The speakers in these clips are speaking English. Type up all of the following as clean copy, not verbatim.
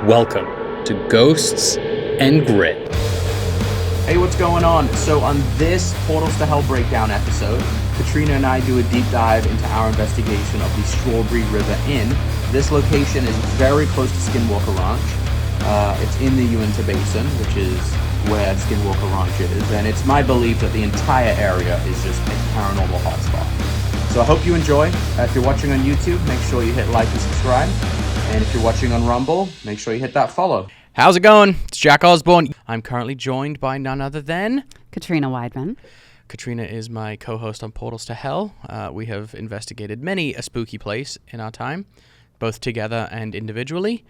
Welcome to Ghosts and Grit. Hey, what's going on? So on this Portals to Hell breakdown episode, Katrina and I do a deep dive into our investigation of the Strawberry River Inn. This location is very close to SkinWalker Ranch. It's in the Uinta Basin, which is where SkinWalker Ranch is, and it's my belief that the entire area is just a paranormal hotspot. So I hope you enjoy. If you're watching on YouTube, make sure you hit like and subscribe. And if you're watching on Rumble, make sure you hit that follow. How's it going? It's Jack Osborne. I'm currently joined by none other than... Katrina Weidman. Katrina is my co-host on Portals to Hell. We have investigated many a spooky place in our time, both together and individually.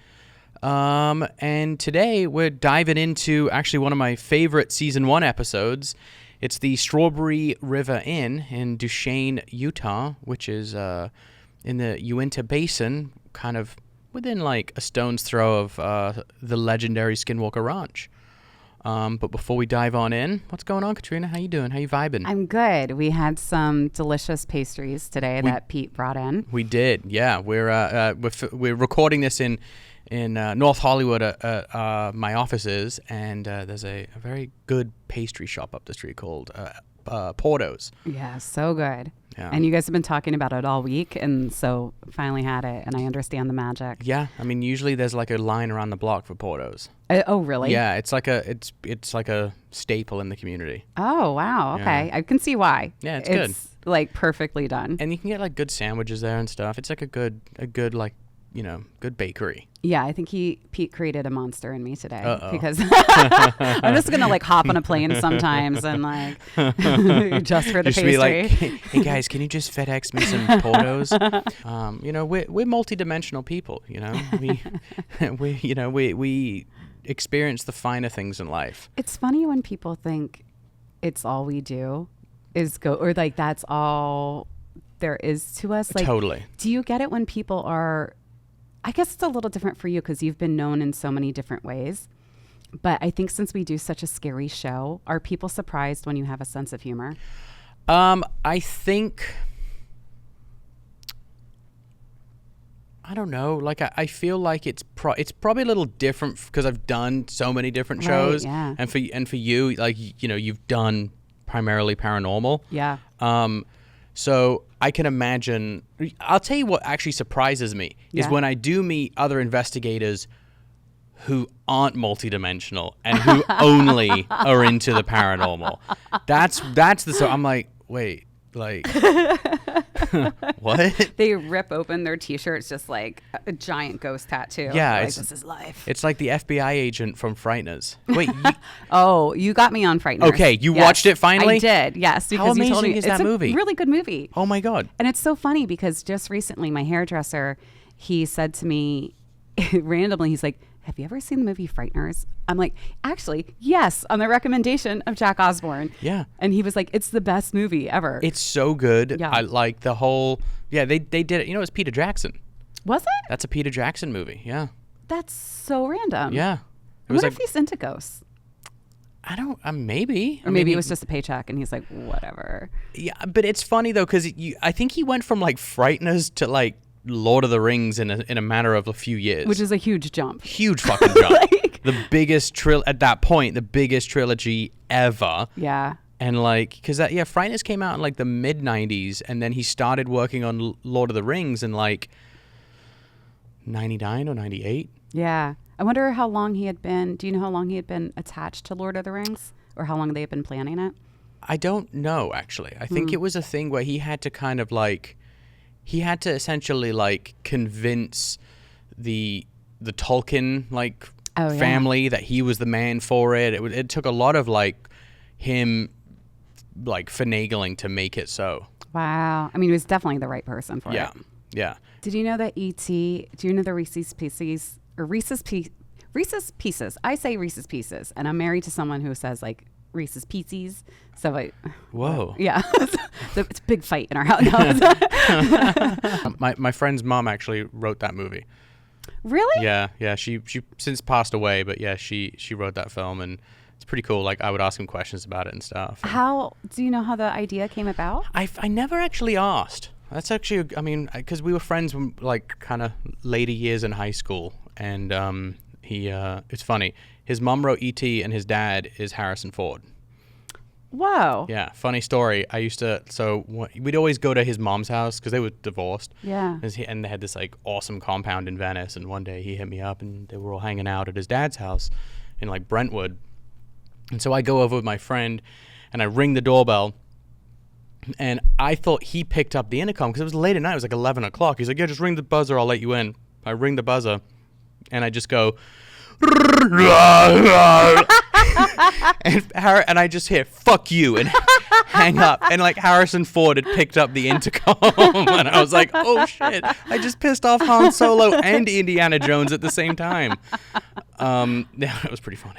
And today we're diving into actually one of my favorite Season 1 episodes. It's the Strawberry River Inn in Duchesne, Utah, which is in the Uinta Basin, kind of within like a stone's throw of the legendary SkinWalker Ranch. But before we dive on in, what's going on, Katrina? How you doing? How you vibing? I'm good. We had some delicious pastries today that Pete brought in. We did, yeah. We're recording this in North Hollywood at my offices, and there's a very good pastry shop up the street called Porto's. Yeah, so good. Yeah. And you guys have been talking about it all week, and so finally had it, and I understand the magic. Yeah, I mean, usually there's like a line around the block for Porto's. Oh, really? Yeah, it's like a staple in the community. Oh, wow. Okay, Yeah. I can see why. Yeah, it's good. It's like perfectly done. And you can get like good sandwiches there and stuff. It's like a good like, you know, good bakery. Yeah, I think Pete created a monster in me today. Uh-oh. Because I'm just gonna like hop on a plane sometimes and like just for the Just pastry. be like, hey guys, can you just FedEx me some Portos? You know, we're multidimensional people. You know, we experience the finer things in life. It's funny when people think it's all we do is go, or like that's all there is to us. Like, Totally. do you get it when people are? I guess it's a little different for you because you've been known in so many different ways. But I think since we do such a scary show, are people surprised when you have a sense of humor? I think, I don't know. Like I feel like it's probably a little different because I've done so many different shows. Yeah. And for you, like, you know, you've done primarily paranormal. Yeah. So I can imagine. I'll tell you what actually surprises me is when I do meet other investigators who aren't multidimensional and who only are into the paranormal. That's so I'm like, wait, like what? They rip open their T-shirts just like a giant ghost tattoo. Yeah, like, this is life. It's like the FBI agent from Frighteners. Wait, you got me on Frighteners. Okay, you watched it finally? I did, yes. How Because you told amazing me is that movie? It's a really good movie. Oh my God. And it's so funny because just recently my hairdresser, he said to me randomly, he's like, have you ever seen the movie Frighteners? I'm like, actually, yes, on the recommendation of Jack Osborne. Yeah. And he was like, it's the best movie ever. It's so good. Yeah. I like the whole, they did it. You know, it's Peter Jackson. Was it? That's a Peter Jackson movie. Yeah. That's so random. Yeah. I wonder if he's into ghosts. I don't, maybe. Or maybe it was just a paycheck and he's like, whatever. Yeah, but it's funny though, because I think he went from like Frighteners to like Lord of the Rings in a matter of a few years. Which is a huge jump. Huge fucking jump. The biggest at that point, the biggest trilogy ever. Yeah. And like, because Frighteners came out in like the mid 90s, and then he started working on Lord of the Rings in like 99 or 98. Yeah. I wonder how long he had been. Do you know how long he had been attached to Lord of the Rings, or how long they had been planning it? I don't know, actually. I think it was a thing where he had to kind of like, he had to essentially like convince the Tolkien like family that he was the man for it. It took a lot of like him like finagling to make it so. Wow. I mean, he was definitely the right person for it. Yeah. Did you know that E.T., do you know the Reese's Pieces, or Reese's Pieces? I say Reese's Pieces, and I'm married to someone who says like Reese's Pieces. So Whoa. Yeah. So it's a big fight in our house. My friend's mom actually wrote that movie. Really? Yeah. She since passed away, but yeah, she wrote that film, and it's pretty cool. Like I would ask him questions about it and stuff. How do you know how the idea came about? I never actually asked. That's actually, I mean, because we were friends when, like, kind of later years in high school, and It's funny. His mom wrote E.T. and his dad is Harrison Ford. Whoa. Yeah, funny story. We'd always go to his mom's house because they were divorced. Yeah. And they had this like awesome compound in Venice. And one day he hit me up and they were all hanging out at his dad's house in like Brentwood. And so I go over with my friend and I ring the doorbell. And I thought he picked up the intercom because it was late at night. It was like 11 o'clock. He's like, yeah, just ring the buzzer. I'll let you in. I ring the buzzer and I just go, and I just hear "fuck you" and hang up. And like Harrison Ford had picked up the intercom, and I was like, "Oh shit! I just pissed off Han Solo and Indiana Jones at the same time." Yeah, it was pretty funny.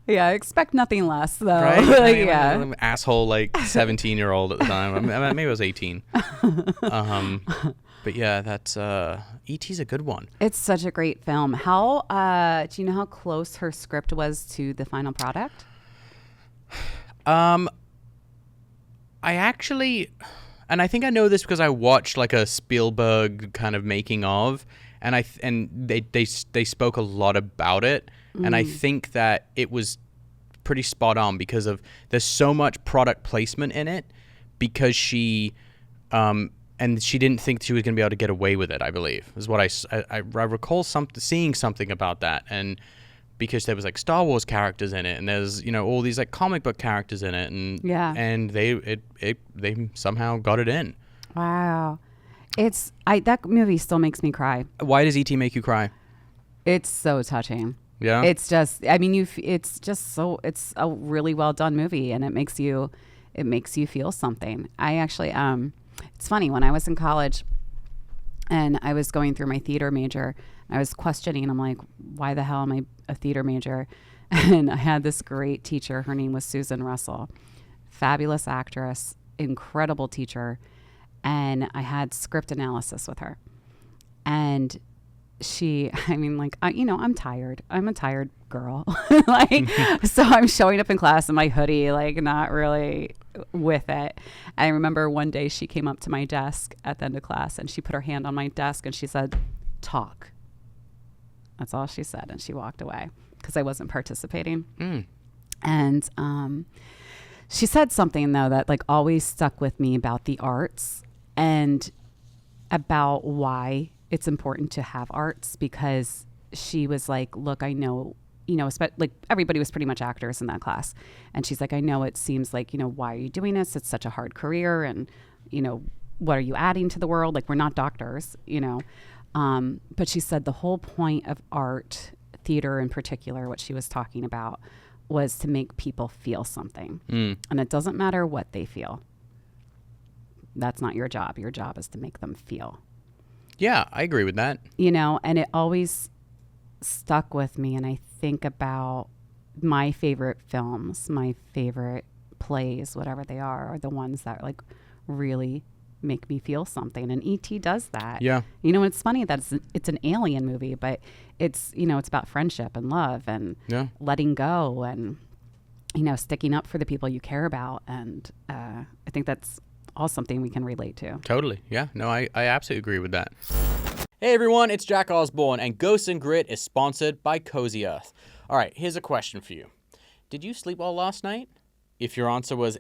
Yeah, I expect nothing less though. Right? Yeah, I'm an asshole like 17-year-old at the time. Maybe I was 18. But yeah, that's E.T.'s a good one. it's such a great film. How do you know how close her script was to the final product? I actually, and I think I know this because I watched like a Spielberg kind of making of, and they spoke a lot about it, and I think that it was pretty spot on because there's so much product placement in it because she and she didn't think she was going to be able to get away with it, I believe, is what I recall seeing something about that. And because there was like Star Wars characters in it and there's, all these like comic book characters in it. And and they somehow got it in. Wow. That movie still makes me cry. Why does E.T. make you cry? It's so touching. Yeah. It's just, it's a really well done movie and it makes you feel something. I actually, it's funny, when I was in college and I was going through my theater major, I was questioning, I'm like, why the hell am I a theater major? And I had this great teacher. Her name was Susan Russell, fabulous actress, incredible teacher. And I had script analysis with her. And I'm tired. I'm a tired girl. So I'm showing up in class in my hoodie, like not really with it. I remember one day she came up to my desk at the end of class and she put her hand on my desk and she said, "Talk." That's all she said. And she walked away because I wasn't participating. And she said something though that like always stuck with me about the arts and about why it's important to have arts, because she was like, look, I know, like everybody was pretty much actors in that class. And she's like, I know it seems like, why are you doing this? It's such a hard career. And, what are you adding to the world? Like, we're not doctors, But she said the whole point of art, theater in particular, what she was talking about was to make people feel something. And it doesn't matter what they feel. That's not your job. Your job is to make them feel. Yeah, I agree with that. And it always stuck with me. And I think about my favorite films, my favorite plays, whatever they are the ones that like really make me feel something. And E.T. does that. Yeah. It's funny that it's an alien movie, but it's, it's about friendship and love and letting go and, sticking up for the people you care about. And I think that's all something we can relate to. Totally. Yeah. No, I absolutely agree with that. Hey everyone, it's Jack Osborne, and Ghosts and Grit is sponsored by Cozy Earth. All right, here's a question for you. Did you sleep well last night? If your answer was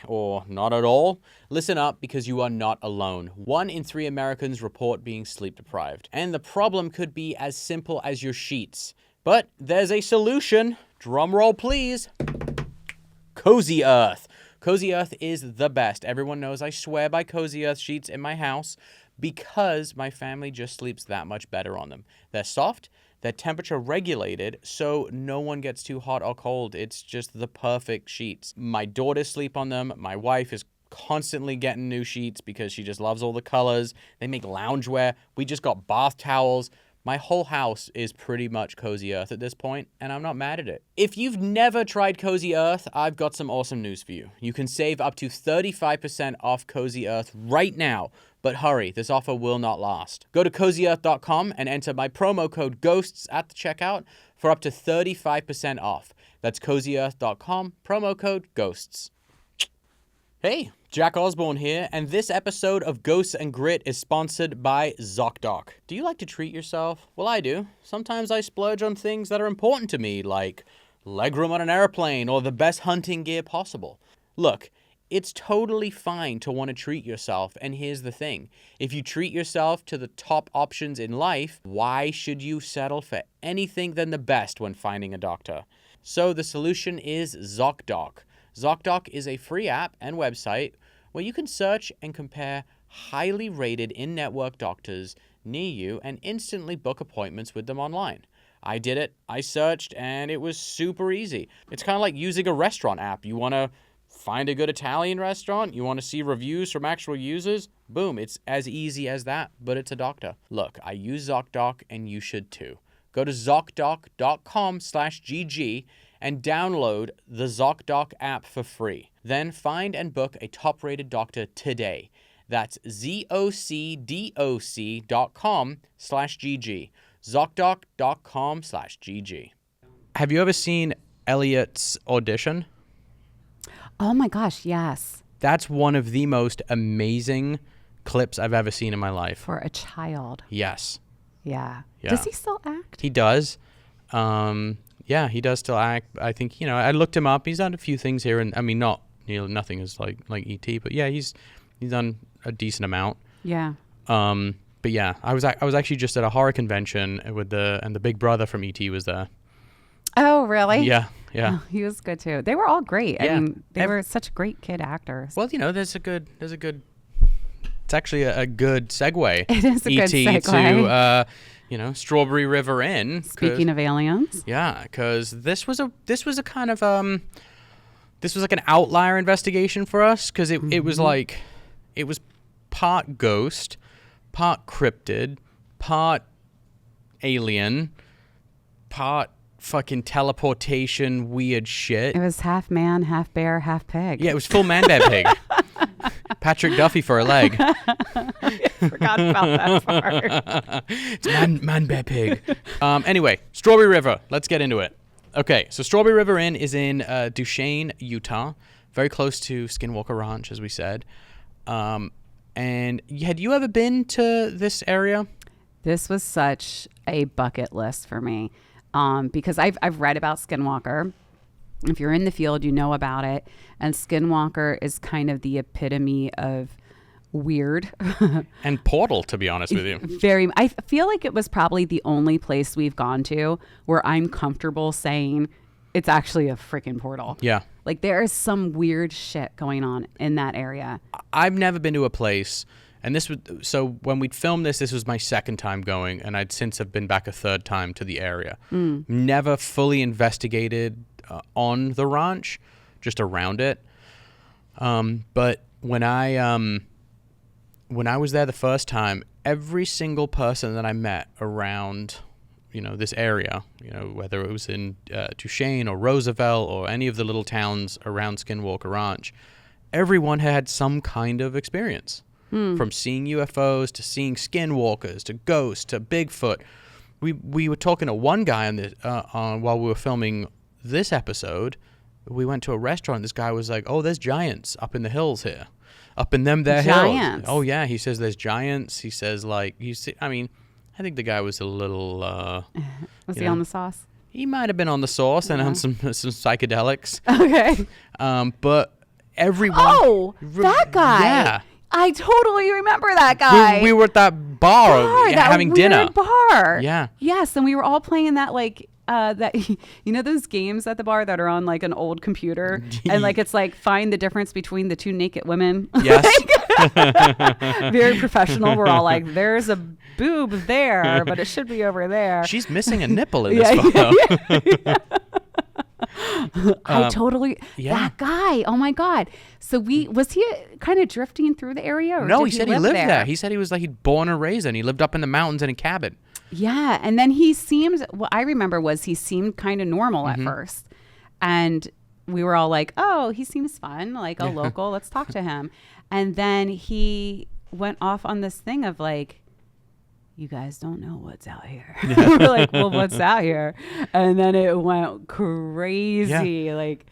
or not at all, listen up because you are not alone. 1 in 3 Americans report being sleep deprived, and the problem could be as simple as your sheets. But there's a solution. Drum roll, please. Cozy Earth. Cozy Earth is the best. Everyone knows I swear by Cozy Earth sheets in my house because my family just sleeps that much better on them. They're soft, they're temperature regulated, so no one gets too hot or cold. It's just the perfect sheets. My daughters sleep on them. My wife is constantly getting new sheets because she just loves all the colors. They make loungewear. We just got bath towels. My whole house is pretty much Cozy Earth at this point, and I'm not mad at it. If you've never tried Cozy Earth, I've got some awesome news for you. You can save up to 35% off Cozy Earth right now, but hurry, this offer will not last. Go to CozyEarth.com and enter my promo code GHOSTS at the checkout for up to 35% off. That's CozyEarth.com, promo code GHOSTS. Hey, Jack Osborne here, and this episode of Ghosts and Grit is sponsored by ZocDoc. Do you like to treat yourself? Well, I do. Sometimes I splurge on things that are important to me, like legroom on an airplane or the best hunting gear possible. Look, it's totally fine to want to treat yourself, and here's the thing. If you treat yourself to the top options in life, why should you settle for anything than the best when finding a doctor? So the solution is ZocDoc. ZocDoc is a free app and website where you can search and compare highly rated in-network doctors near you and instantly book appointments with them online. I did it, I searched, and it was super easy. It's kind of like using a restaurant app. You want to find a good Italian restaurant, you want to see reviews from actual users, boom, it's as easy as that, but it's a doctor. Look, I use ZocDoc and you should too. Go to ZocDoc.com/GG and download the ZocDoc app for free. Then find and book a top-rated doctor today. That's ZocDoc.com/GG. ZocDoc.com/GG. Have you ever seen Elliot's audition? Oh my gosh, yes. That's one of the most amazing clips I've ever seen in my life. For a child. Yes. Yeah. Yeah. Does he still act? He does. Yeah, he does still act. I think, I looked him up. He's done a few things here, and I mean, nothing is like E.T., but yeah, he's done a decent amount. Yeah. But yeah, I was actually just at a horror convention and the big brother from E.T. was there. Oh, really? Yeah. Oh, he was good too. They were all great. Yeah. I mean, they were such great kid actors. Well, there's a good. It's actually a good segue. It is a good E.T. segue. to Strawberry River Inn. Speaking of aliens. Yeah, because this was a kind of this was like an outlier investigation for us because it was like it was part ghost, part cryptid, part alien, part fucking teleportation weird shit. It was half man, half bear, half pig. Yeah, it was full man bear pig. Patrick Duffy for a leg. I forgot about that part. It's man bear pig. Anyway, Strawberry River. Let's get into it. Okay, so Strawberry River Inn is in Duchesne, Utah, very close to SkinWalker Ranch, as we said. And had you ever been to this area? This was such a bucket list for me because I've read about SkinWalker. If you're in the field, you know about it. And SkinWalker is kind of the epitome of weird. And Portal, to be honest with you. I feel like it was probably the only place we've gone to where I'm comfortable saying it's actually a freaking portal. Yeah. Like there is some weird shit going on in that area. I've never been to a place, and so when we'd filmed this was my second time going, and I'd since have been back a third time to the area. Never fully investigated on the ranch, just around it. But when I was there the first time, every single person that I met around, this area, whether it was in Duchesne or Roosevelt or any of the little towns around SkinWalker Ranch, everyone had some kind of experience. From seeing UFOs to seeing skinwalkers to ghosts to Bigfoot. We were talking to one guy on this while we were filming this episode. We went to a restaurant. This guy was like, "Oh, there's giants up in the hills here, up in them there Giants. hills." Oh yeah, he says there's giants. He says I think the guy was a little. Was he on the sauce? He might have been on the sauce and on some psychedelics. Okay. But everyone. Oh, that guy. Yeah. I totally remember that guy. We were at that bar that having weird dinner. Bar. Yeah. Yes, and we were all playing that those games at the bar that are on like an old computer and like it's like find the difference between the two naked women. Yes. Very professional. We're all like, there's a boob there, but it should be over there. She's missing a nipple in this photo. That guy. Oh my God. So was he kind of drifting through the area? Or no, did he said he lived there? there. He said he'd born and raised and he lived up in the mountains in a cabin. Yeah. And then what I remember was he seemed kind of normal at first. And we were all like, oh, he seems fun, like a local. Let's talk to him. And then he went off on this thing of like, you guys don't know what's out here. We're like, well, what's out here? And then it went crazy. Like,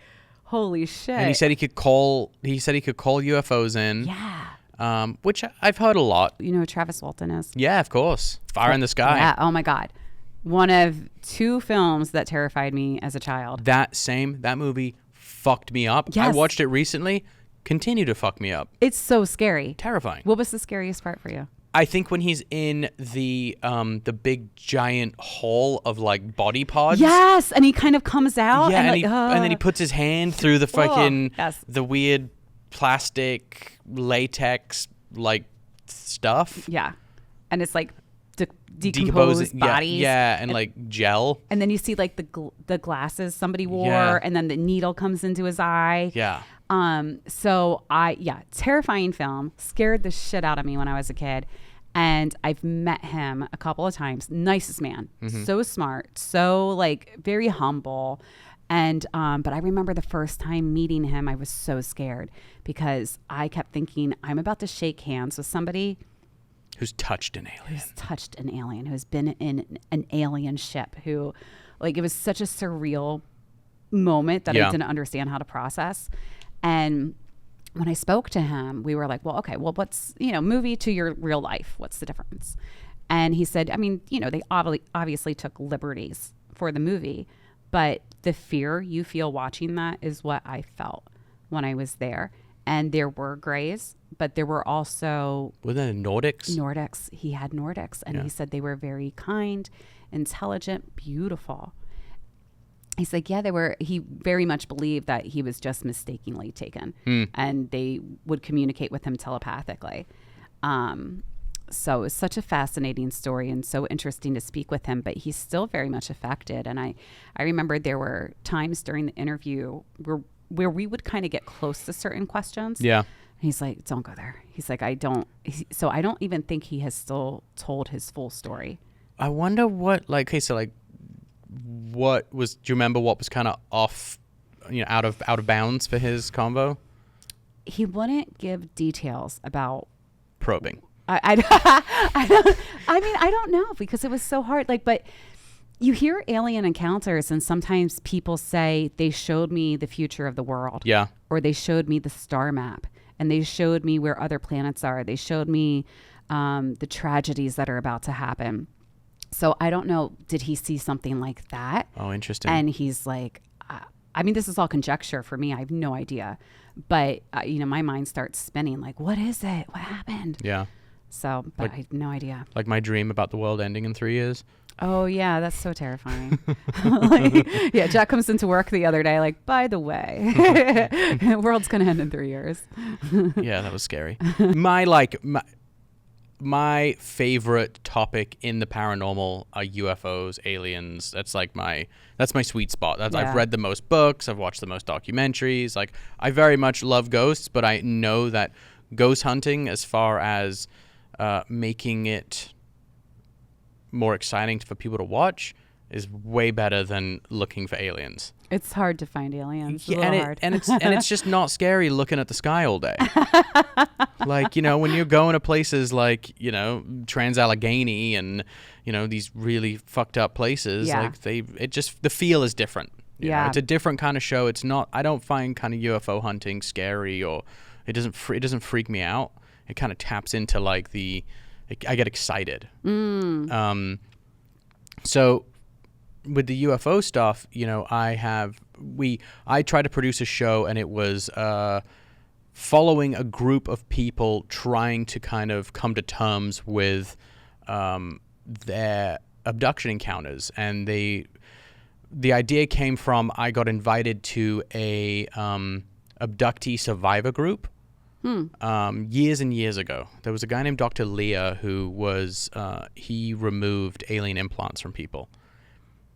Holy shit. And he said he could call UFOs in. Yeah. Which I've heard a lot. You know who Travis Walton is? Yeah, of course. Fire in the Sky. Yeah. Oh my God. One of 2 films that terrified me as a child. That movie fucked me up. Yes. I watched it recently. Continue to fuck me up. It's so scary. Terrifying. What was the scariest part for you? I think when he's in the big giant hall of like body pods. Yes, and he kind of comes out. Yeah, and then he puts his hand through the fucking yes. the weird plastic latex like stuff. Yeah, and it's like decomposed bodies. Yeah, and like gel. And then you see like the glasses somebody wore, Yeah. and then the needle comes into his eye. Yeah. So terrifying film, scared the shit out of me when I was a kid. And I've met him a couple of times. Nicest man, so smart, so like very humble. And, but I remember the first time meeting him, I was so scared because I kept thinking I'm about to shake hands with somebody Who's touched an alien. Who's been in an alien ship, who like, it was such a surreal moment that I didn't understand how to process. And when I spoke to him, we were like, well, okay, well, what's, movie to your real life? What's the difference? And he said, I mean, they obviously took liberties for the movie, but the fear you feel watching that is what I felt when I was there. And there were grays, but there were also... Were there Nordics? Nordics. He had Nordics. And he said they were very kind, intelligent, beautiful. He's like, yeah, he very much believed that he was just mistakenly taken and they would communicate with him telepathically. So it was such a fascinating story and so interesting to speak with him, but he's still very much affected. And I remember there were times during the interview where we would kind of get close to certain questions. Yeah. He's like, don't go there. He's like, I don't even think he has still told his full story. I wonder what, do you remember what was kind of off, out of bounds for his convo? He wouldn't give details about probing. I don't know because it was so hard. But you hear alien encounters and sometimes people say they showed me the future of the world. Yeah. Or they showed me the star map and they showed me where other planets are. They showed me the tragedies that are about to happen. So I don't know, did he see something like that? Oh, interesting. And he's like, this is all conjecture for me. I have no idea. But, my mind starts spinning like, what is it? What happened? Yeah. So, but I have no idea. Like my dream about the world ending in 3 years. Oh, yeah. That's so terrifying. Jack comes into work the other day, like, by the way, the world's going to end in 3 years. Yeah, that was scary. My favorite topic in the paranormal are UFOs, aliens. That's my sweet spot. I've read the most books. I've watched the most documentaries. Like, I very much love ghosts, but I know that ghost hunting, as far as making it more exciting for people to watch, is way better than looking for aliens. It's hard to find aliens. Yeah, and it's just not scary looking at the sky all day. When you're going to places like, Trans-Allegheny and, these really fucked up places, the feel is different. You know? It's a different kind of show. It's not, I don't find kind of UFO hunting scary, or it doesn't freak me out. It kind of taps into I get excited. So with the UFO stuff, I tried to produce a show, and it was following a group of people trying to kind of come to terms with their abduction encounters. And the idea came from, I got invited to a abductee survivor group years and years ago. There was a guy named Dr. Leir who was, he removed alien implants from people.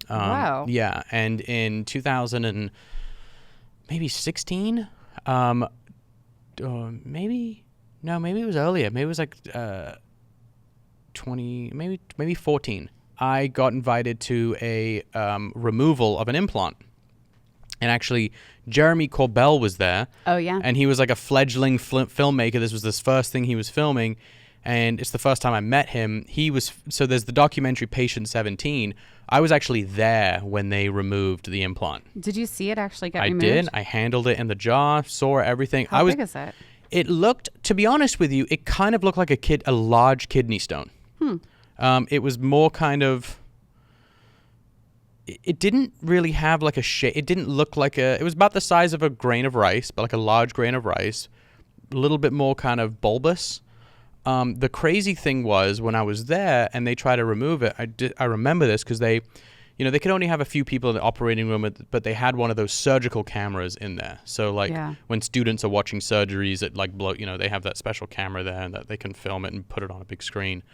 Wow. Yeah, and in 2016, maybe it was earlier. Maybe it was like 20, maybe 14. I got invited to a removal of an implant. And actually, Jeremy Corbel was there. Oh, yeah? And he was like a fledgling filmmaker. This was his first thing he was filming. And it's the first time I met him. So there's the documentary Patient 17. I was actually there when they removed the implant. Did you see it actually get removed? I did. I handled it in the jar, saw everything. How big is it? It looked, to be honest with you, it kind of looked like a large kidney stone. It was more kind of, it didn't really have like a shape. It didn't look like it was about the size of a grain of rice, but like a large grain of rice, a little bit more kind of bulbous. The crazy thing was when I was there and they tried to remove it, I remember this because they could only have a few people in the operating room, but they had one of those surgical cameras in there. So like when students are watching surgeries, it like they have that special camera there and that they can film it and put it on a big screen.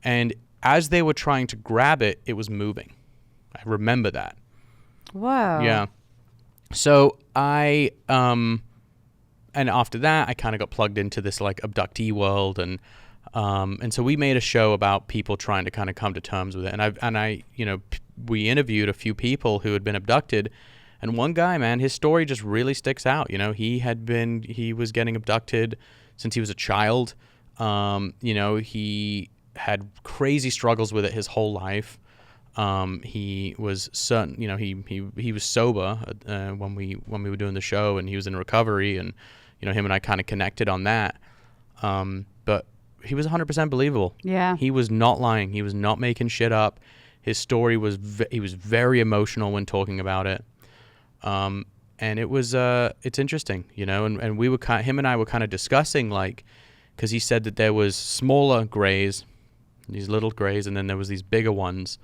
And as they were trying to grab it, it was moving. I remember that. Whoa. Yeah. So and after that, I kind of got plugged into this like abductee world, and so we made a show about people trying to kind of come to terms with it. And we interviewed a few people who had been abducted, and one guy, man, his story just really sticks out. He was getting abducted since he was a child. He had crazy struggles with it his whole life. He was certain, he was sober when we were doing the show, and he was in recovery, and him and I kind of connected on that. But he was 100% believable. Yeah. He was not lying. He was not making shit up. His story was he was very emotional when talking about it. And it was it's interesting, and we were him and I were kind of discussing, like, because he said that there was smaller grays, these little grays, and then there was these bigger ones.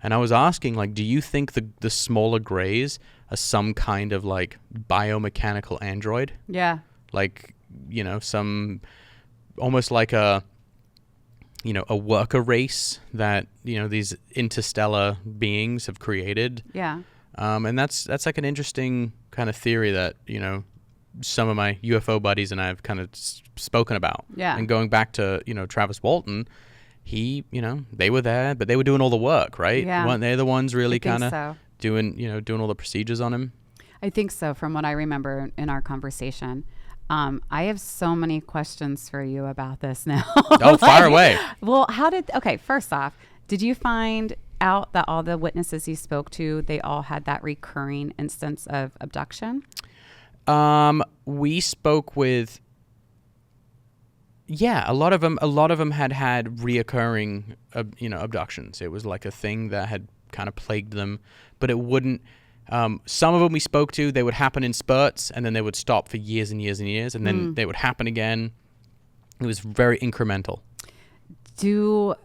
And I was asking, like, do you think the smaller grays are some kind of like biomechanical android? Yeah. Like, some almost like a worker race that, these interstellar beings have created. Yeah. And that's like an interesting kind of theory that, some of my UFO buddies and I have kind of spoken about. Yeah. And going back to, Travis Walton, they were there, but they were doing all the work, right? Yeah. Weren't they the ones really kind of so. doing all the procedures on him? I think so, from what I remember in our conversation. I have so many questions for you about this now. Oh, fire away. Well, first off, did you find out that all the witnesses you spoke to, they all had that recurring instance of abduction? We spoke with, a lot of them had reoccurring, abductions. It was like a thing that had kind of plagued them, but it wouldn't. Some of them we spoke to, they would happen in spurts, and then they would stop for years and years and years, and then they would happen again. It was very incremental. Do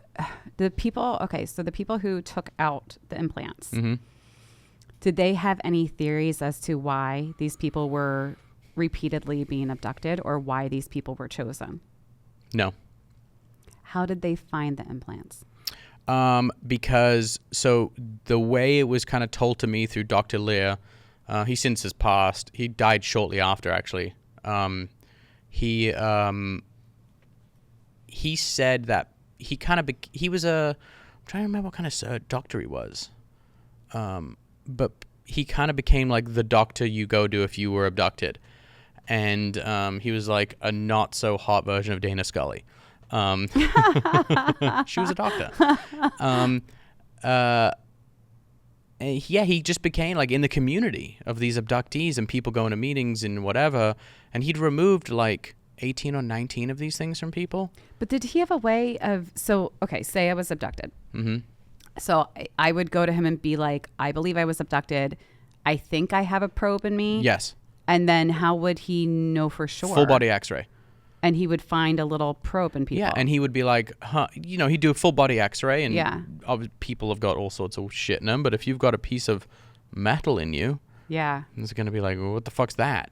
the people, so the people who took out the implants, did they have any theories as to why these people were repeatedly being abducted, or why these people were chosen? No. How did they find the implants? Because the way it was kind of told to me through Dr. Leir, he since has passed. He died shortly after, actually. He said that he was I'm trying to remember what kind of doctor he was. But he kind of became like the doctor you go to if you were abducted. And he was like a not so hot version of Dana Scully. She was a doctor. He just became like in the community of these abductees and people going to meetings and whatever. And he'd removed like 18 or 19 of these things from people. But did he have a way of, say I was abducted. Mm-hmm. So I would go to him and be like, I believe I was abducted. I think I have a probe in me. Yes. And then how would he know for sure? Full body x-ray. And he would find a little probe in people. Yeah, and he would be like, he'd do a full body x-ray, and people have got all sorts of shit in them, but if you've got a piece of metal in you, it's going to be like, well, what the fuck's that?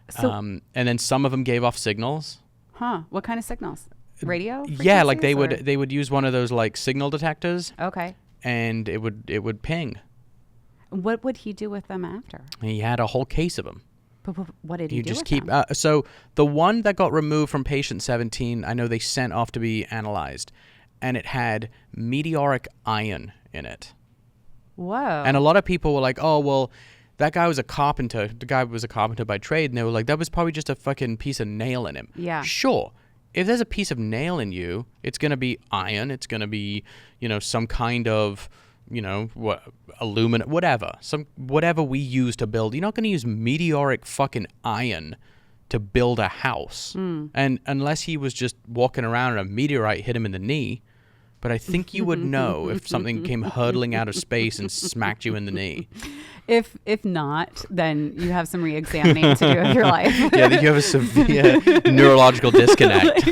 So, and then some of them gave off signals. Huh. What kind of signals? Radio? Yeah, like they would use one of those like signal detectors. Okay. And it would ping. What would he do with them after? He had a whole case of them. But what did he do just with keep them? So the one that got removed from patient 17, I know they sent off to be analyzed, and it had meteoric iron in it. Whoa. And a lot of people were like, oh, well, that guy was a carpenter. The guy was a carpenter by trade, and they were like, that was probably just a fucking piece of nail in him. Yeah. Sure. if there's a piece of nail in you, it's going to be iron. It's going to be, some kind of, aluminum, whatever we use to build. You're not going to use meteoric fucking iron to build a house. And unless he was just walking around and a meteorite hit him in the knee, but I think you would know if something came hurtling out of space and smacked you in the knee. If not, then you have some re-examining to do with your life. Yeah, you have a severe neurological disconnect.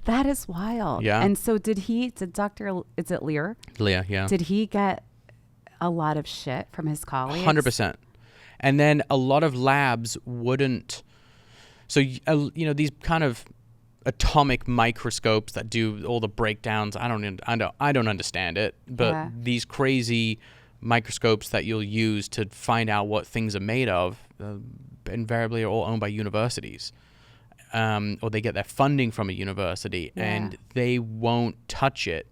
That is wild. Yeah. And so did Dr. Is it Leir? Leir, yeah. Did he get a lot of shit from his colleagues? 100%. And then a lot of labs wouldn't. So, these kind of atomic microscopes that do all the breakdowns. I don't understand it, but these crazy microscopes that you'll use to find out what things are made of, invariably are all owned by universities, or they get their funding from a university, and they won't touch it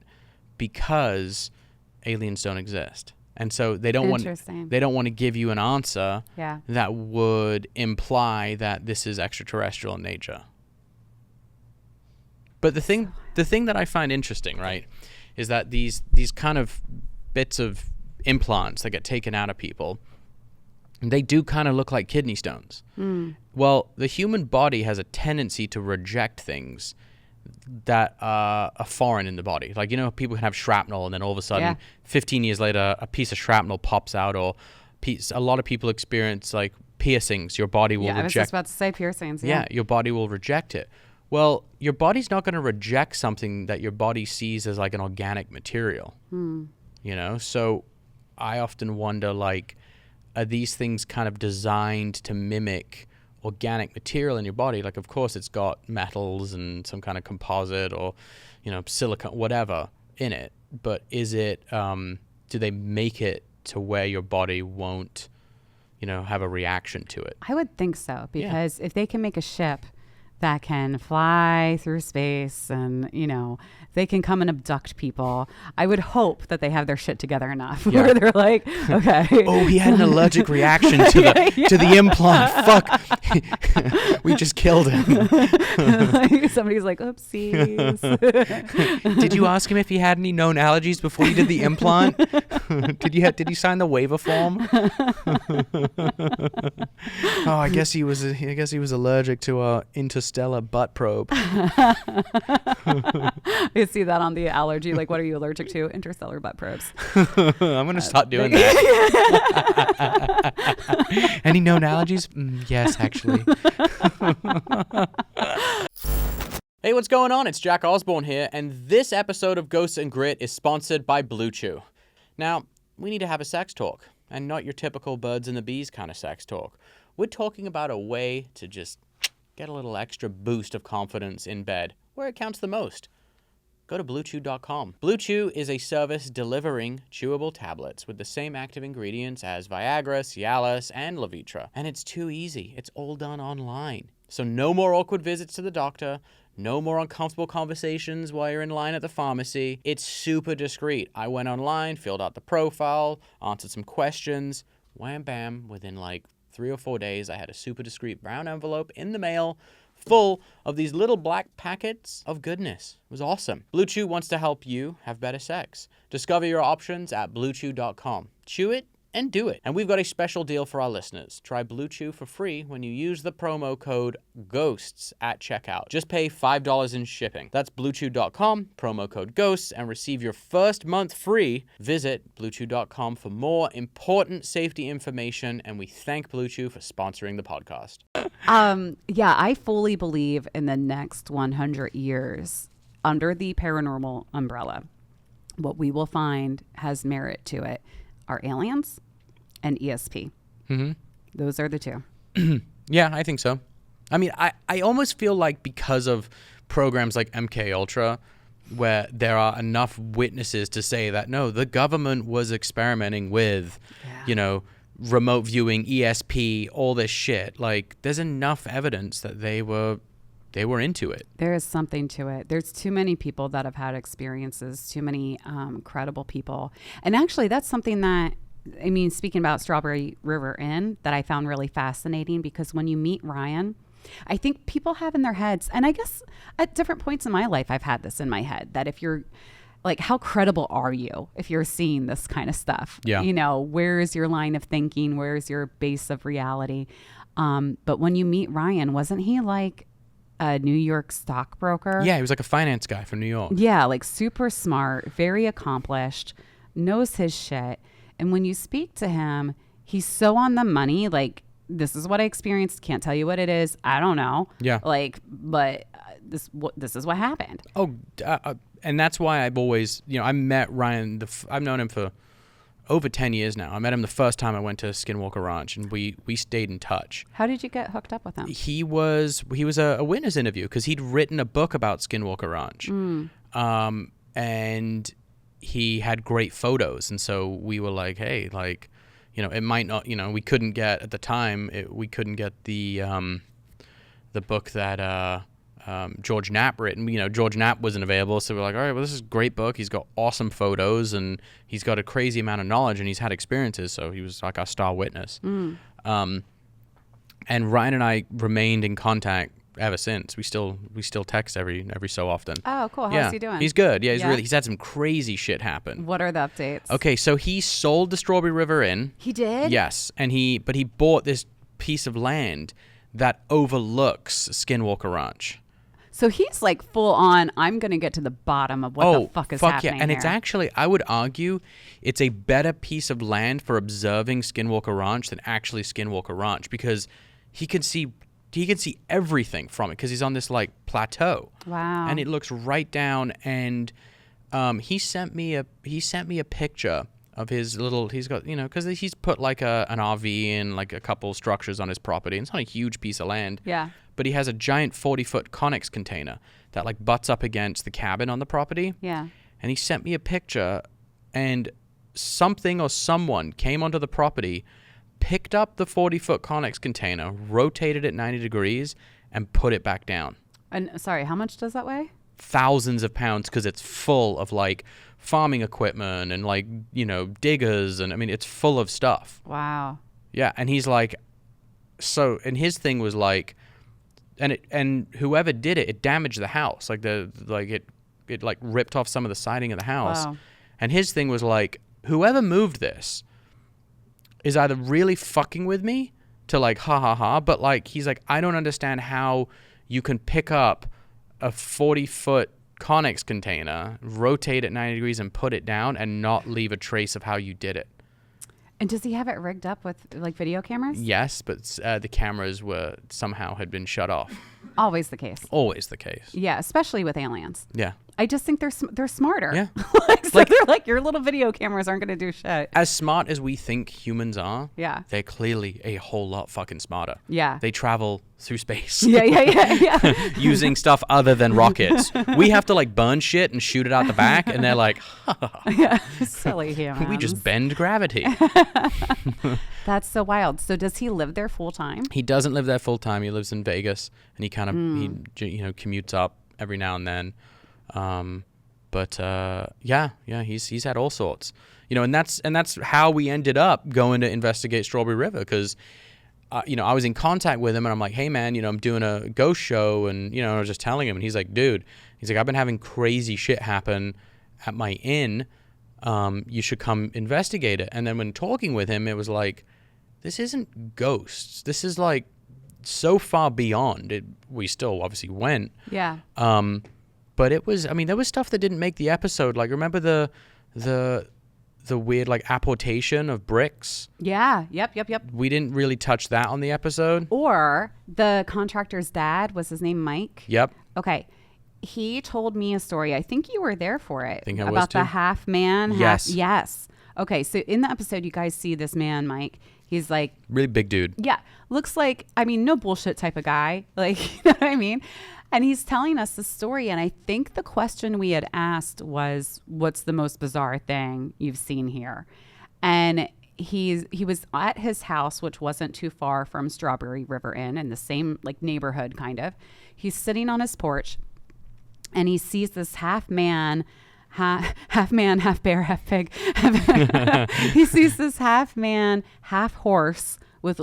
because aliens don't exist. And so they don't want to give you an answer that would imply that this is extraterrestrial in nature. But the thing that I find interesting, right, is that these kind of bits of implants that get taken out of people, they do kind of look like kidney stones. Well, the human body has a tendency to reject things that are foreign in the body. Like, people can have shrapnel and then all of a sudden 15 years later a piece of shrapnel pops out, or a lot of people experience like piercings. Your body will reject. I was just about to say piercings. Yeah, your body will reject it. Well, your body's not going to reject something that your body sees as like an organic material. So I often wonder, like, are these things kind of designed to mimic organic material in your body? Like, of course, it's got metals and some kind of composite or, silicone, whatever in it. But is it, do they make it to where your body won't, have a reaction to it? I would think so, because if they can make a ship that can fly through space and, they can come and abduct people, I would hope that they have their shit together enough where they're like, okay. Oh, he had an allergic reaction to the implant. Fuck. We just killed him. Like, somebody's like, oopsies. Did you ask him if he had any known allergies before you did the implant? Did he sign the waiver form? Oh, I guess he was allergic to a Interstellar butt probe. You see that on the allergy, like, what are you allergic to? Interstellar butt probes. I'm going to start doing that. Any known allergies? Yes, actually. Hey, what's going on? It's Jack Osborne here, and this episode of Ghosts and Grit is sponsored by Blue Chew. Now, we need to have a sex talk, and not your typical birds and the bees kind of sex talk. We're talking about a way to just get a little extra boost of confidence in bed, where it counts the most. Go to bluechew.com. Blue Chew is a service delivering chewable tablets with the same active ingredients as Viagra, Cialis, and Levitra. And it's too easy. It's all done online. So no more awkward visits to the doctor, no more uncomfortable conversations while you're in line at the pharmacy. It's super discreet. I went online, filled out the profile, answered some questions. Wham bam, within like 3 or 4 days, I had a super discreet brown envelope in the mail full of these little black packets of goodness. It was awesome. Blue Chew wants to help you have better sex. Discover your options at bluechew.com. Chew it and do it. And we've got a special deal for our listeners. Try Blue Chew for free when you use the promo code GHOSTS at checkout. Just pay $5 in shipping. That's bluechew.com, promo code GHOSTS, and receive your first month free. Visit bluechew.com for more important safety information, and we thank Blue Chew for sponsoring the podcast. I fully believe in the next 100 years, under the paranormal umbrella, what we will find has merit to it are aliens and ESP. Mm-hmm. Those are the two. Yeah, I think so. I mean, I almost feel like because of programs like MK Ultra, where there are enough witnesses to say that, no, the government was experimenting with, remote viewing, ESP, all this shit. Like, there's enough evidence that they were into it. There is something to it. There's too many people that have had experiences, too many credible people. And actually, that's something that, speaking about Strawberry River Inn, that I found really fascinating, because when you meet Ryan, I think people have in their heads, and I guess at different points in my life, I've had this in my head, that if you're like, how credible are you if you're seeing this kind of stuff? Yeah. You know, where's your line of thinking? Where's your base of reality? But when you meet Ryan, wasn't he like a New York stockbroker? Yeah, he was like a finance guy from New York. Yeah, like super smart, very accomplished, knows his shit. And when you speak to him, he's so on the money. Like, this is what I experienced. Can't tell you what it is. I don't know. Yeah. Like, but this is what happened. Oh, and that's why I've always, I met Ryan. I've known him for over 10 years now. I met him the first time I went to SkinWalker Ranch, and we stayed in touch. How did you get hooked up with him? He was a witness interview because he'd written a book about SkinWalker Ranch, and he had great photos, and so we were like, hey, like, it might not, we couldn't get at the time. We couldn't get the book that George Knapp written. George Knapp wasn't available, so we're like, all right, well, this is a great book. He's got awesome photos, and he's got a crazy amount of knowledge, and he's had experiences, so he was like our star witness. And Ryan and I remained in contact ever since. We still text every so often. Oh, cool. How's he doing? He's good. Yeah, he's had some crazy shit happen. What are the updates? Okay, so he sold the Strawberry River Inn. He did? Yes, but he bought this piece of land that overlooks SkinWalker Ranch. So he's like full on, I'm going to get to the bottom of what the fuck is happening yeah. And here. it's actually, I would argue, it's a better piece of land for observing SkinWalker Ranch than actually SkinWalker Ranch, because he can see everything from it because he's on this like plateau. Wow. And it looks right down, and he sent me a picture of his little, he's got, because he's put like an RV and like a couple structures on his property. And it's not a huge piece of land. Yeah. But he has a giant 40-foot Connex container that like butts up against the cabin on the property. Yeah. And he sent me a picture, and something or someone came onto the property, picked up the 40-foot Connex container, rotated it 90 degrees, and put it back down. And sorry, how much does that weigh? Thousands of pounds, because it's full of like farming equipment and like, diggers. And I mean, it's full of stuff. Wow. Yeah. And he's like, and his thing was like, and whoever did it damaged the house. Like it like ripped off some of the siding of the house. Wow. And his thing was like, whoever moved this is either really fucking with me to like, ha ha ha. But like, he's like, I don't understand how you can pick up a 40-foot Connex container, rotate it 90 degrees and put it down and not leave a trace of how you did it. And does he have it rigged up with like video cameras? Yes, but the cameras had been shut off. Always the case. Always the case. Yeah, especially with aliens. Yeah. I just think they're smarter. Yeah. They're like, your little video cameras aren't going to do shit. As smart as we think humans are, yeah, they're clearly a whole lot fucking smarter. Yeah. They travel through space. Yeah. Using stuff other than rockets. We have to like burn shit and shoot it out the back, and they're like, yeah, silly humans. We just bend gravity. That's so wild. So does he live there full time? He doesn't live there full time. He lives in Vegas, and he kind of commutes up every now and then. He's had all sorts, and that's how we ended up going to investigate Strawberry River, because I was in contact with him, and I'm like, hey man, I'm doing a ghost show, and I was just telling him, and he's like, dude, I've been having crazy shit happen at my inn. You should come investigate it. And then when talking with him, it was like, this isn't ghosts. This is like so far beyond it. We still obviously went. Yeah. But it was, there was stuff that didn't make the episode. Like, remember the weird, like, apportation of bricks? Yeah. Yep. We didn't really touch that on the episode. Or the contractor's dad, was his name Mike? Yep. Okay. He told me a story. I think you were there for it. I think I was about too. The half man. Yes. Okay. So in the episode, you guys see this man, Mike. He's like, really big dude. Yeah. Looks like, no bullshit type of guy. Like, you know what I mean? And he's telling us the story. And I think the question we had asked was, what's the most bizarre thing you've seen here? And he was at his house, which wasn't too far from Strawberry River Inn, in the same like neighborhood kind of. He's sitting on his porch, and he sees this half man, half bear, half pig. He sees this half man, half horse with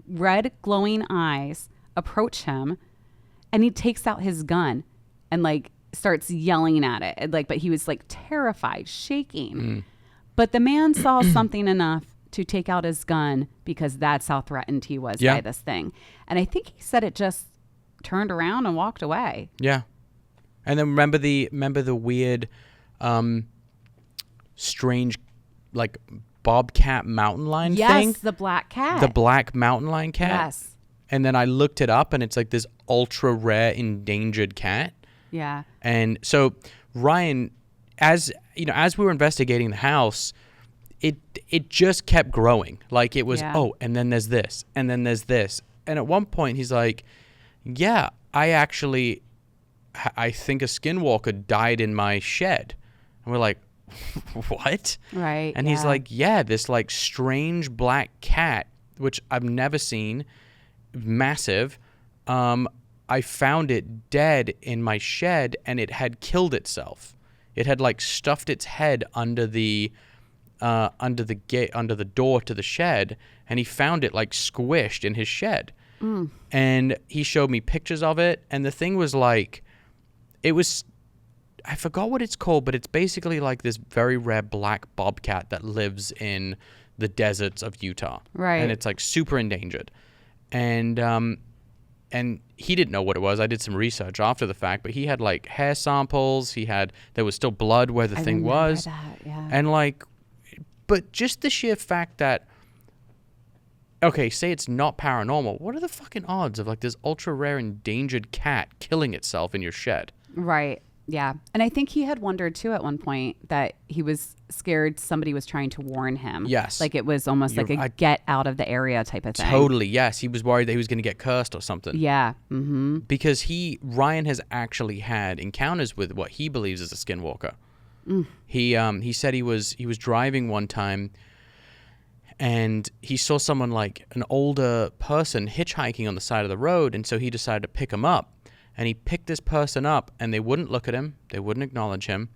red glowing eyes approach him, and he takes out his gun and like starts yelling at it. And, like, but he was like terrified, shaking. But the man saw something enough to take out his gun because that's how threatened he was by this thing. And I think he said it just turned around and walked away. Yeah. And then remember the weird, strange, like bobcat mountain lion thing? Yes, the black cat. The black mountain lion cat? Yes. And then I looked it up, and it's like this ultra rare endangered cat. Yeah. And so Ryan, as we were investigating the house, it just kept growing. Like it was, and then there's this, and then there's this. And at one point he's like, yeah, I think a skinwalker died in my shed. And we're like, what? Right. And he's like, yeah, this like strange black cat, which I've never seen, massive. I found it dead in my shed, and it had killed itself. It had like stuffed its head under the gate, under the door to the shed, and he found it like squished in his shed. And he showed me pictures of it, and the thing was like, I forgot what it's called, but it's basically like this very rare black bobcat that lives in the deserts of Utah. Right. And it's like super endangered. And he didn't know what it was. I did some research after the fact, but he had like hair samples. There was still blood where the thing was. And like, but just the sheer fact that, okay, say it's not paranormal. What are the fucking odds of like this ultra rare endangered cat killing itself in your shed? Right. Yeah. And I think he had wondered too at one point that he was scared somebody was trying to warn him. Yes. Like it was almost like a get out of the area type of thing. Totally. Yes. He was worried that he was going to get cursed or something. Yeah. Mm-hmm. Because Ryan has actually had encounters with what he believes is a skinwalker. He said he was driving one time, and he saw someone, like an older person, hitchhiking on the side of the road, and so he decided to pick him up. And he picked this person up, and they wouldn't look at him. They wouldn't acknowledge him.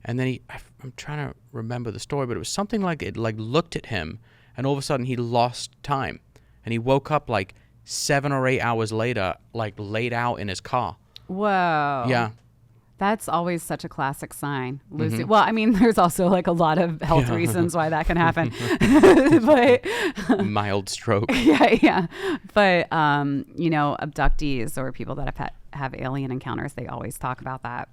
And then I'm trying to remember the story, but it was something like it like looked at him, and all of a sudden he lost time. And he woke up like 7 or 8 hours later, like laid out in his car. Whoa. Yeah. That's always such a classic sign. Losing. Well, I mean, there's also like a lot of health reasons why that can happen. But mild stroke. Yeah. But abductees or people that have alien encounters, they always talk about that.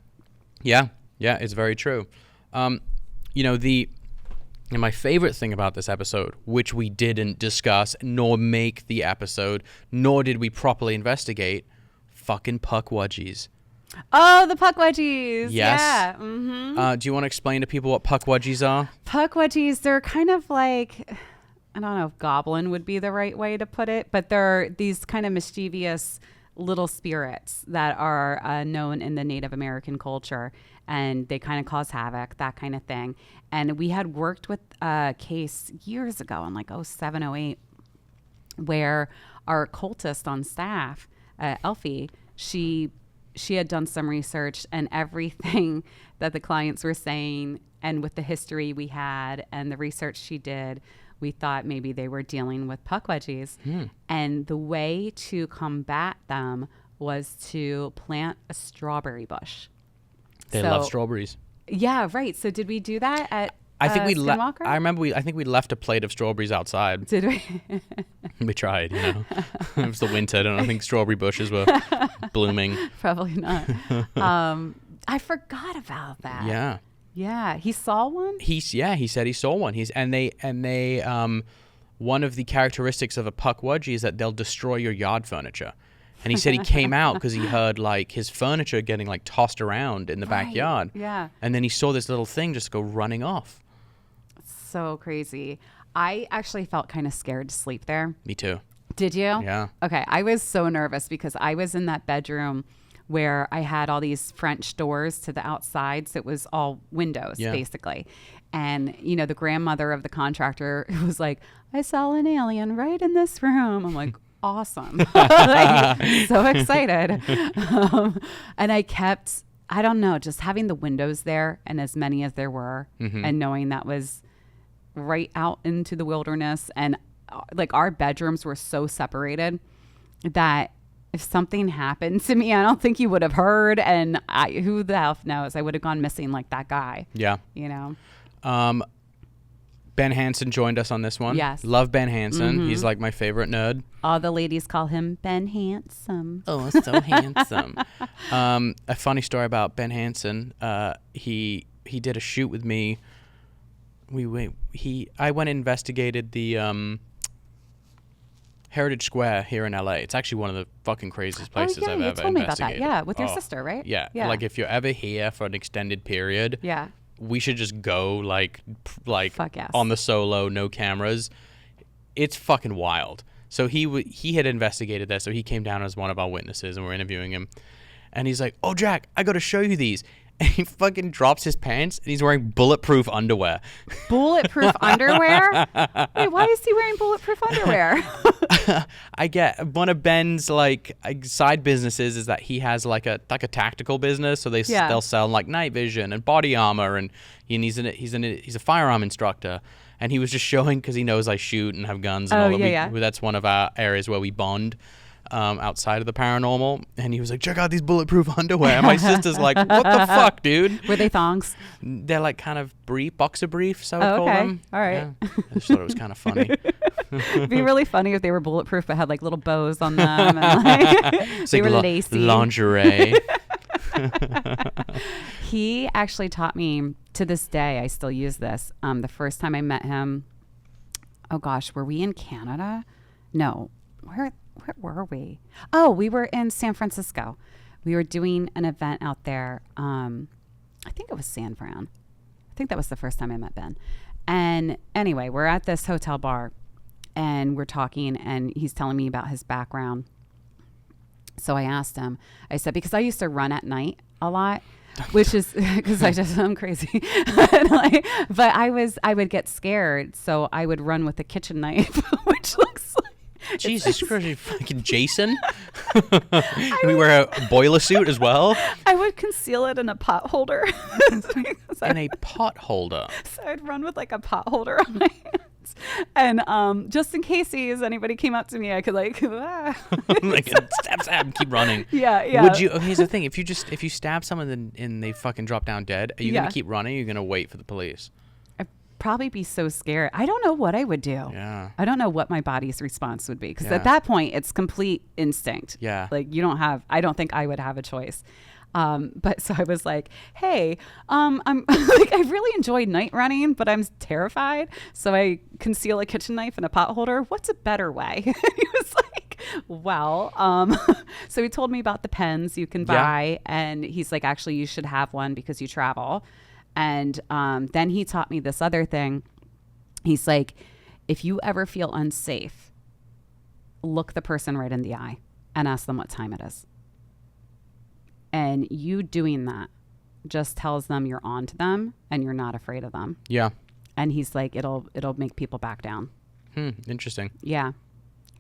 Yeah, it's very true. And my favorite thing about this episode, which we didn't discuss nor make the episode, nor did we properly investigate, fucking Pukwudgies. Oh, the Pukwudgies. Yes. Yeah. Mm-hmm. Do you want to explain to people what Pukwudgies are? Pukwudgies, they're kind of like, I don't know if goblin would be the right way to put it, but they're these kind of mischievous little spirits that are known in the Native American culture, and they kind of cause havoc, that kind of thing. And we had worked with a case years ago in like 07, 08, where our cultist on staff, Elfie, she had done some research, and everything that the clients were saying, and with the history we had and the research she did, we thought maybe they were dealing with Pukwudgies. And the way to combat them was to plant a strawberry bush. They love strawberries. Yeah, right. So did we do that at I think SkinWalker? I remember I think we left a plate of strawberries outside. Did we? We tried, It was the winter. I don't think strawberry bushes were blooming. Probably not. I forgot about that. Yeah. Yeah, he saw one? He said he saw one. One of the characteristics of a Pukwudgie is that they'll destroy your yard furniture. And he said he came out because he heard like his furniture getting like tossed around in the backyard. Yeah. And then he saw this little thing just go running off. So crazy. I actually felt kind of scared to sleep there. Me too. Did you? Yeah. Okay. I was so nervous because I was in that bedroom where I had all these French doors to the outside. So it was all windows, basically. And, the grandmother of the contractor was like, I saw an alien right in this room. I'm like, awesome. Like, so excited. And I kept, I don't know, just having the windows there, and as many as there were, and knowing that was right out into the wilderness. And like our bedrooms were so separated that if something happened to me, I don't think you would have heard. And who the hell knows? I would have gone missing like that guy. Yeah. You know? Ben Hansen joined us on this one. Yes. Love Ben Hansen. He's like my favorite nerd. All the ladies call him Ben Handsome. Oh, so handsome. A funny story about Ben Hansen. He did a shoot with me. I went and investigated the Heritage Square here in LA. It's actually one of the fucking craziest places I've ever investigated. You told me about that. Yeah, with your sister, right? Yeah. Like if you're ever here for an extended period, yeah, we should just go like fuck yes. on the solo, no cameras. It's fucking wild. So he had investigated that, so he came down as one of our witnesses, and we're interviewing him. And he's like, "Oh, Jack, I got to show you these." And he fucking drops his pants, and he's wearing bulletproof underwear. Bulletproof underwear? Wait, why is he wearing bulletproof underwear? I get one of Ben's like side businesses is that he has like a tactical business, so they'll sell like night vision and body armor, and he's a firearm instructor, and he was just showing because he knows I shoot and have guns and all that. That's one of our areas where we bond. Outside of the paranormal, and he was like, check out these bulletproof underwear, and my sister's like, what the fuck, dude? Were they thongs? They're like kind of boxer briefs, I would call them. All right. Yeah. I just thought it was kind of funny. It'd be really funny if they were bulletproof but had like little bows on them and like they were lacy. Lingerie. He actually taught me, to this day I still use this, the first time I met him, oh gosh, were we in Canada? No. Where were we? Oh, we were in San Francisco. We were doing an event out there. I think it was San Fran. I think that was the first time I met Ben. And anyway, we're at this hotel bar and we're talking, and he's telling me about his background. So I asked him, I said, because I used to run at night a lot, which is because I'm crazy. But I would get scared. So I would run with a kitchen knife, which looks like, Jesus Christ, you fucking Jason. We wear a boiler suit as well. I would conceal it in a pot holder. In a pot holder. So I'd run with like a pot holder on my hands. And just in case anybody came up to me, I could like, stab, keep running. Yeah. Would you? Here's the thing: if you stab someone and they fucking drop down dead, are you gonna keep running? Or are you gonna wait for the police? Probably be so scared. I don't know what I would do. Yeah. I don't know what my body's response would be, because at that point it's complete instinct. Yeah. Like I don't think I would have a choice. But so I was like, hey, I'm like, I really enjoyed night running, but I'm terrified. So I conceal a kitchen knife in a pot holder. What's a better way? He was like, well, so he told me about the pens you can buy, and he's like, actually you should have one because you travel. And then he taught me this other thing. He's like, if you ever feel unsafe, look the person right in the eye and ask them what time it is. And you doing that just tells them you're on to them and you're not afraid of them. Yeah. And he's like, it'll make people back down. Interesting. Yeah.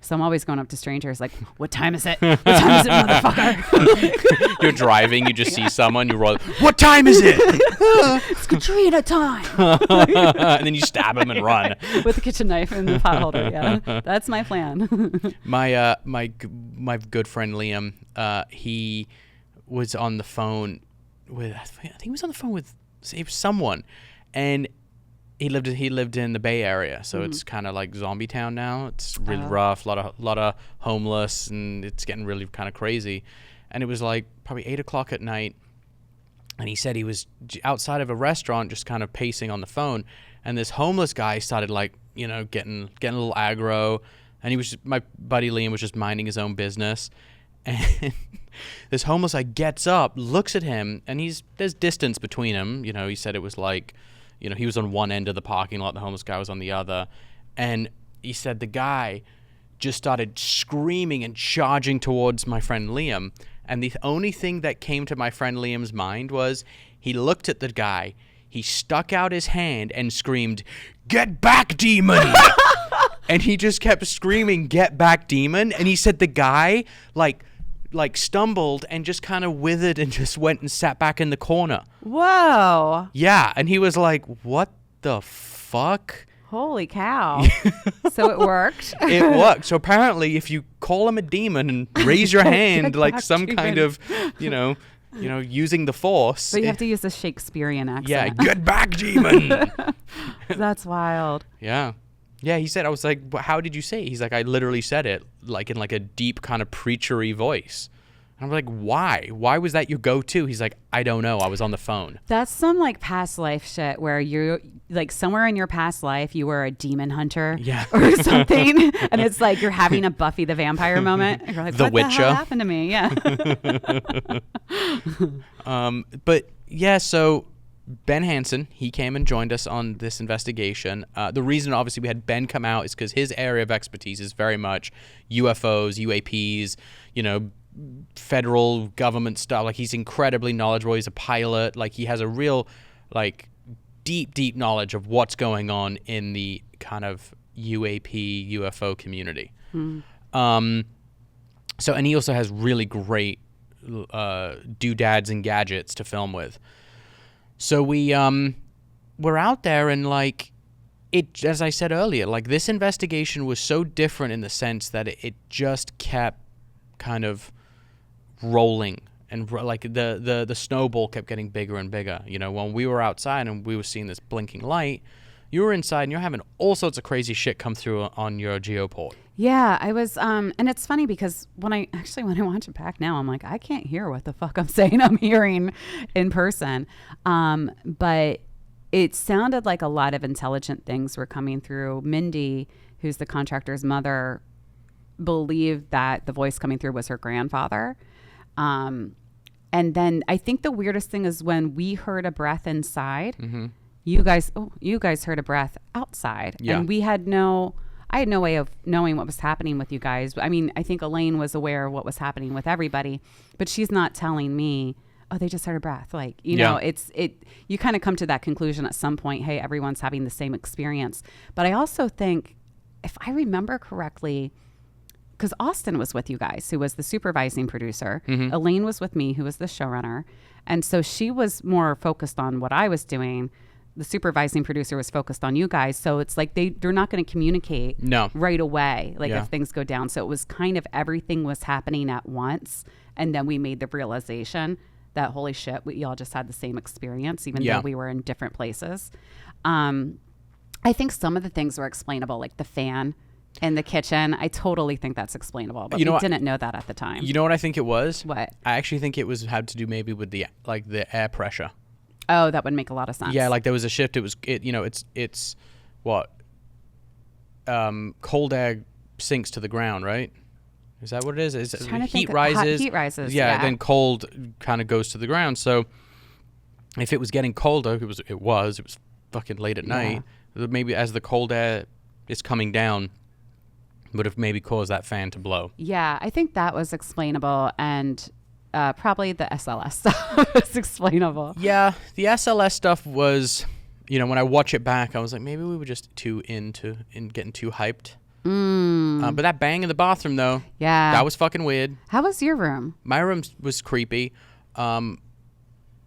So I'm always going up to strangers like, what time is it? What time is it, motherfucker? You're driving, you just see someone, you roll, what time is it? It's Katrina time. And then you stab him and run. With a kitchen knife in the pot holder, yeah. That's my plan. My good friend Liam, he was on the phone with, I think he was on the phone with someone, and he lived in the Bay Area, so it's kind of like zombie town now. It's really rough, lot of homeless, and it's getting really kind of crazy. And it was like probably 8 o'clock at night, and he said he was outside of a restaurant, just kind of pacing on the phone, and this homeless guy started like, getting a little aggro, and my buddy Liam was just minding his own business, and this homeless guy gets up, looks at him, and there's distance between them. He said it was like, he was on one end of the parking lot, the homeless guy was on the other. And he said the guy just started screaming and charging towards my friend Liam. And the only thing that came to my friend Liam's mind was he looked at the guy, he stuck out his hand and screamed, "Get back, demon!" And he just kept screaming, "Get back, demon!" And he said the guy like stumbled and just kind of withered and just went and sat back in the corner. Whoa. Yeah. And he was like, what the fuck? Holy cow. So it worked. It worked. So apparently if you call him a demon and raise your hand like back, some demon. kind of, using the force. But you have to use the Shakespearean accent. Yeah, get back, demon. That's wild. Yeah. Yeah, he said, I was like, how did you say it? He's like, I literally said it like in like a deep kind of preachery voice. And I'm like, why? Why was that your go-to? He's like, I don't know. I was on the phone. That's some like past life shit where you're like somewhere in your past life you were a demon hunter or something. And it's like you're having a Buffy the Vampire moment. And you're like, what the hell happened to me? Yeah. But yeah, so Ben Hansen, he came and joined us on this investigation. The reason, obviously, we had Ben come out is because his area of expertise is very much UFOs, UAPs, federal government stuff. Like, he's incredibly knowledgeable. He's a pilot. Like, he has a real, like, deep knowledge of what's going on in the kind of UAP, UFO community. And he also has really great doodads and gadgets to film with. So we're out there and like it, as I said earlier, like this investigation was so different in the sense that it just kept kind of rolling and like the snowball kept getting bigger and bigger. When we were outside and we were seeing this blinking light, you were inside and you're having all sorts of crazy shit come through on your geoport. Yeah, I was, and it's funny because when I watch it back now, I'm like, I can't hear what the fuck I'm saying I'm hearing in person. But it sounded like a lot of intelligent things were coming through. Mindy, who's the contractor's mother, believed that the voice coming through was her grandfather. And then I think the weirdest thing is when we heard a breath inside, you guys heard a breath outside. Yeah. And I had no way of knowing what was happening with you guys. I mean, I think Elaine was aware of what was happening with everybody, but she's not telling me, oh, they just heard a breath. Like, you kind of come to that conclusion at some point, hey, everyone's having the same experience. But I also think, if I remember correctly, because Austin was with you guys, who was the supervising producer. Elaine was with me, who was the showrunner. And so she was more focused on what I was doing. The supervising producer was focused on you guys. So it's like they're not going to communicate right away, like if things go down. So it was kind of everything was happening at once. And then we made the realization that, holy shit, we all just had the same experience, even though we were in different places. I think some of the things were explainable, like the fan in the kitchen. I totally think that's explainable, but we didn't know that at the time. You know what I think it was? What? I actually think it had to do maybe with the air pressure. Oh, that would make a lot of sense. Yeah, like there was a shift. It's what? Cold air sinks to the ground, right? Is that what it is? Heat rises. Heat rises. Yeah, then cold kind of goes to the ground. So if it was getting colder, it was fucking late at night. Maybe as the cold air is coming down, would have maybe caused that fan to blow. Yeah, I think that was explainable, and probably the SLS stuff was explainable. Yeah, the SLS stuff was, when I watch it back, I was like, maybe we were just too into getting too hyped. But that bang in the bathroom, though, that was fucking weird. How was your room? My room was creepy. There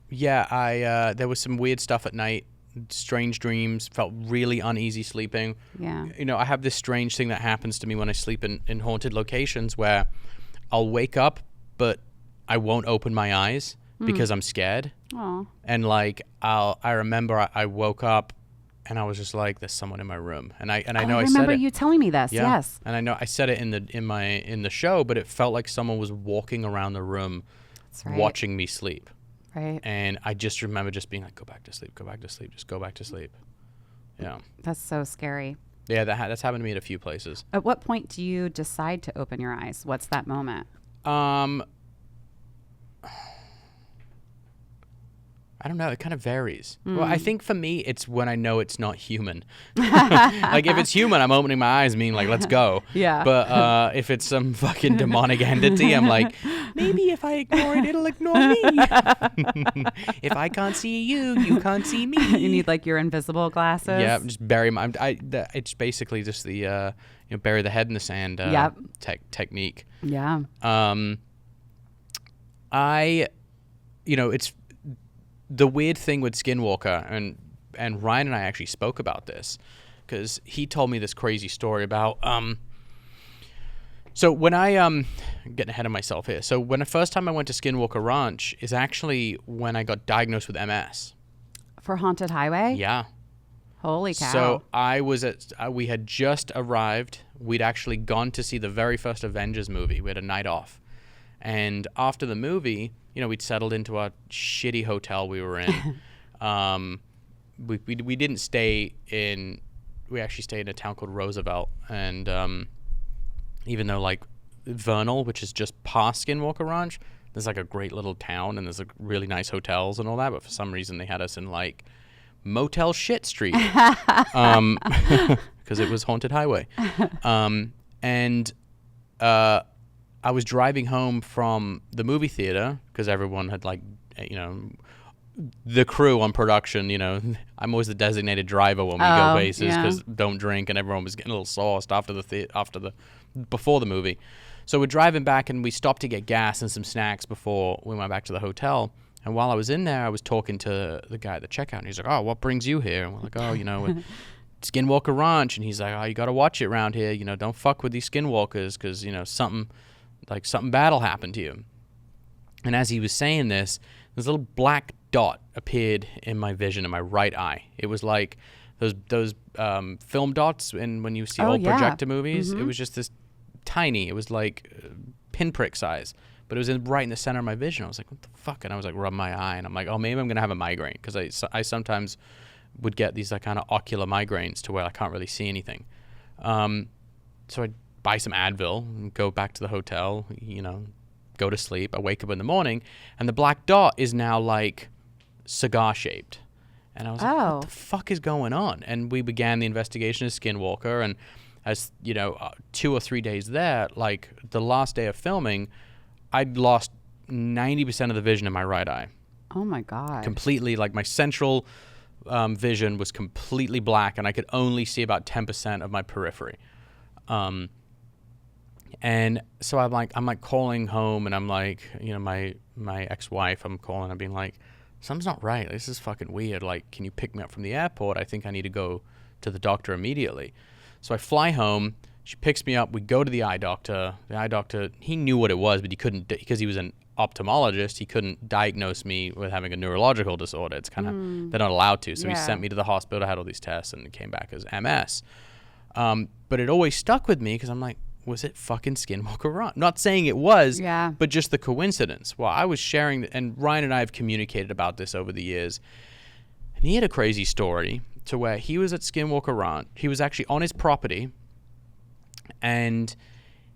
was some weird stuff at night. Strange dreams, felt really uneasy sleeping. Yeah. I have this strange thing that happens to me when I sleep in haunted locations where I'll wake up, but I won't open my eyes because I'm scared. Aww. And like I remember I woke up and I was just like, there's someone in my room. And I know I said it. I remember you telling me this. Yeah. Yes. And I know I said it in the show, but it felt like someone was walking around the room watching me sleep. Right. And I just remember just being like, go back to sleep, just go back to sleep. Yeah. That's so scary. Yeah, that's happened to me at a few places. At what point do you decide to open your eyes? What's that moment? I don't know. It kind of varies. Well, I think for me, it's when I know it's not human. Like if it's human, I'm opening my eyes, meaning like, let's go. Yeah. But if it's some fucking demonic entity, I'm like, maybe if I ignore it, it'll ignore me. If I can't see you, you can't see me. You need like your invisible glasses. Yeah, just bury my. It's basically just the bury the head in the sand technique. Yeah. It's the weird thing with SkinWalker, and Ryan and I actually spoke about this. because he told me this crazy story about so when I I'm getting ahead of myself here. So when the first time I went to SkinWalker Ranch is actually when I got diagnosed with MS. For Haunted Highway? Yeah. Holy cow. So I was at we had just arrived. We'd actually gone to see the very first Avengers movie. We had a night off. And after the movie, we'd settled into our shitty hotel we were in. We didn't stay in. We actually stayed in a town called Roosevelt, and even though like Vernal, which is just past Skinwalker Ranch, there's like a great little town, and there's like really nice hotels and all that. But for some reason, they had us in like Motel Shit Street, because it was Haunted Highway, and I was driving home from the movie theater because everyone had like, the crew on production, I'm always the designated driver when we go places because don't drink, and everyone was getting a little sauced before the movie. So we're driving back, and we stopped to get gas and some snacks before we went back to the hotel. And while I was in there, I was talking to the guy at the checkout, and he's like, "Oh, what brings you here?" And we're like, "Oh, Skinwalker Ranch." And he's like, "Oh, you got to watch it around here. Don't fuck with these skinwalkers because, something bad will happen to you." And as he was saying this little black dot appeared in my vision in my right eye. It was like those film dots when you see old projector movies. Mm-hmm. It was just this tiny. It was like pinprick size, but it was right in the center of my vision. I was like, "What the fuck?" And I was like, rubbing my eye, and I'm like, "Oh, maybe I'm gonna have a migraine," because I sometimes would get these kind of ocular migraines to where I can't really see anything. So I buy some Advil and go back to the hotel, go to sleep. I wake up in the morning, and the black dot is now like cigar shaped. And I was like, what the fuck is going on? And we began the investigation of Skinwalker, and as 2 or 3 days there, like the last day of filming, I'd lost 90% of the vision in my right eye. Oh my God. Completely, like my central vision was completely black, and I could only see about 10% of my periphery. And so I'm like calling home, and I'm like, my ex-wife, I'm calling, I'm being like, something's not right. This is fucking weird. Like, can you pick me up from the airport? I think I need to go to the doctor immediately. So I fly home. She picks me up. We go to the eye doctor. The eye doctor, he knew what it was, but he couldn't, because he was an ophthalmologist, he couldn't diagnose me with having a neurological disorder. It's kind of, they're not allowed to. So he sent me to the hospital, had all these tests, and it came back as MS. But it always stuck with me because I'm like, was it fucking Skinwalker Ranch? Not saying it was, but just the coincidence. Well, I was sharing, and Ryan and I have communicated about this over the years, and he had a crazy story to where he was at Skinwalker Ranch. He was actually on his property, and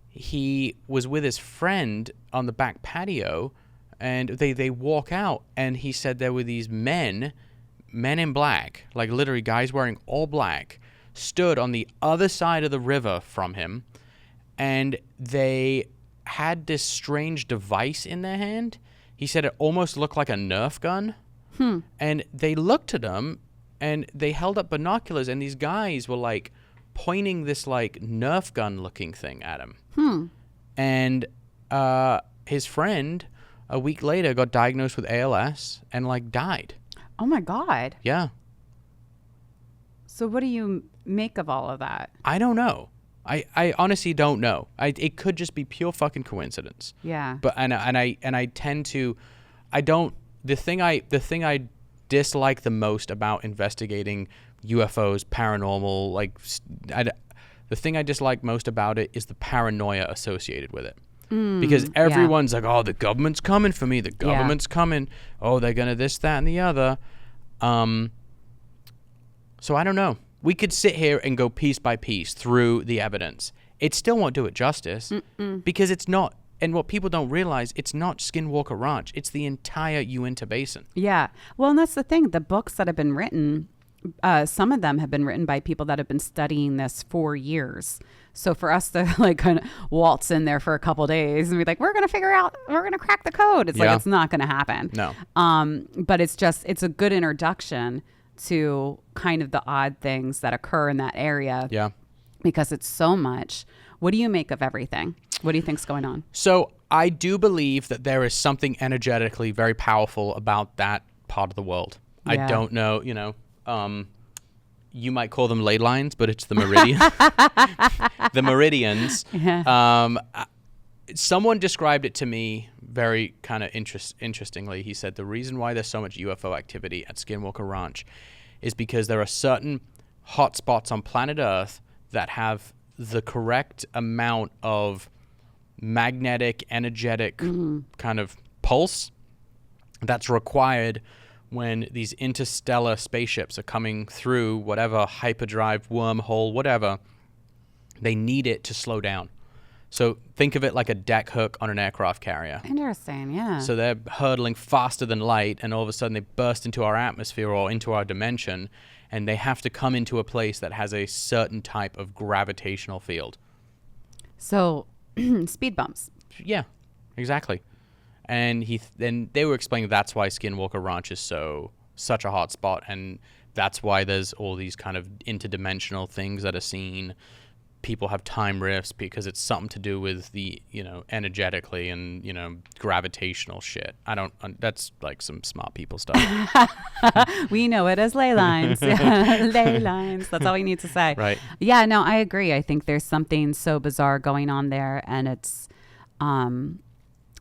he was with his friend on the back patio, and they walk out, and he said there were these men in black, like literally guys wearing all black, stood on the other side of the river from him, and they had this strange device in their hand. He said it almost looked like a Nerf gun. And they looked at him, and they held up binoculars, and these guys were like pointing this like Nerf gun looking thing at him. And his friend a week later got diagnosed with ALS and like died. Oh my God. Yeah. So what do you make of all of that? I don't know. I honestly don't know. It could just be pure fucking coincidence. Yeah. But and I tend to, I don't. The thing I dislike the most about investigating UFOs, paranormal, like the thing I dislike most about it is the paranoia associated with it. Because everyone's like, "Oh, the government's coming for me. The government's coming. Oh, they're gonna this, that, and the other." So I don't know. We could sit here and go piece by piece through the evidence. It still won't do it justice because it's not. And what people don't realize, it's not Skinwalker Ranch. It's the entire Uinta Basin. Yeah. Well, and that's the thing. The books that have been written, some of them have been written by people that have been studying this for years. So for us to like kind of waltz in there for a couple of days and be like, we're going to crack the code. It's like, it's not going to happen. No. But it's a good introduction to kind of the odd things that occur in that area. Yeah. Because it's so much. What do you make of everything? What do you think's going on? So I do believe that there is something energetically very powerful about that part of the world. Yeah. I don't know, you might call them ley lines, but it's the meridian. The meridians. Yeah. Someone described it to me very kind of interestingly. He said the reason why there's so much UFO activity at SkinWalker Ranch is because there are certain hotspots on planet Earth that have the correct amount of magnetic, energetic kind of pulse that's required when these interstellar spaceships are coming through whatever hyperdrive, wormhole, whatever. They need it to slow down. So think of it like a deck hook on an aircraft carrier. Interesting, yeah. So they're hurtling faster than light, and all of a sudden they burst into our atmosphere or into our dimension, and they have to come into a place that has a certain type of gravitational field. So speed bumps. Yeah, exactly. And then they were explaining that's why SkinWalker Ranch is such a hot spot, and that's why there's all these kind of interdimensional things that are seen. People have time rifts because it's something to do with the, energetically and, gravitational shit. That's like some smart people stuff. We know it as ley lines. Ley lines. That's all we need to say. Right. Yeah, no, I agree. I think there's something so bizarre going on there, and it's,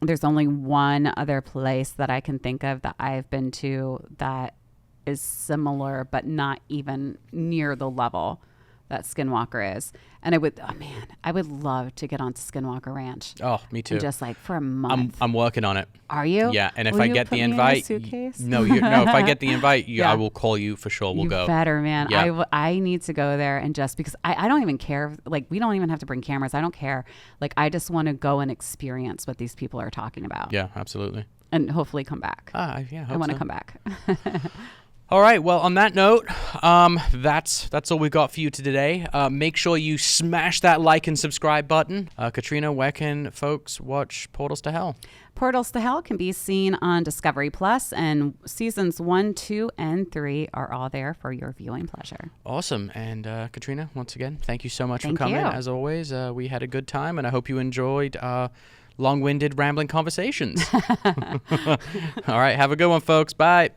there's only one other place that I can think of that I've been to that is similar, but not even near the level that SkinWalker is. And I would love to get onto SkinWalker Ranch. Oh, me too. And just like for a month. I'm working on it. Are you? Yeah, and if Will I you get put the me in a invite, suitcase? no, if I get the invite, Yeah. I will call you for sure. We'll go. You better, man. Yeah. I need to go there, and just because I don't even care. Like, we don't even have to bring cameras. I don't care. Like, I just want to go and experience what these people are talking about. Yeah, absolutely. And hopefully come back. Yeah, I want to come back. All right. Well, on that note, that's all we got for you today. Make sure you smash that like and subscribe button. Katrina, where can folks watch Portals to Hell? Portals to Hell can be seen on Discovery Plus, and seasons 1, 2, and 3 are all there for your viewing pleasure. Awesome. And Katrina, once again, thank you so much Thank for coming. you. As always, we had a good time, and I hope you enjoyed long-winded, rambling conversations. All right. Have a good one, folks. Bye.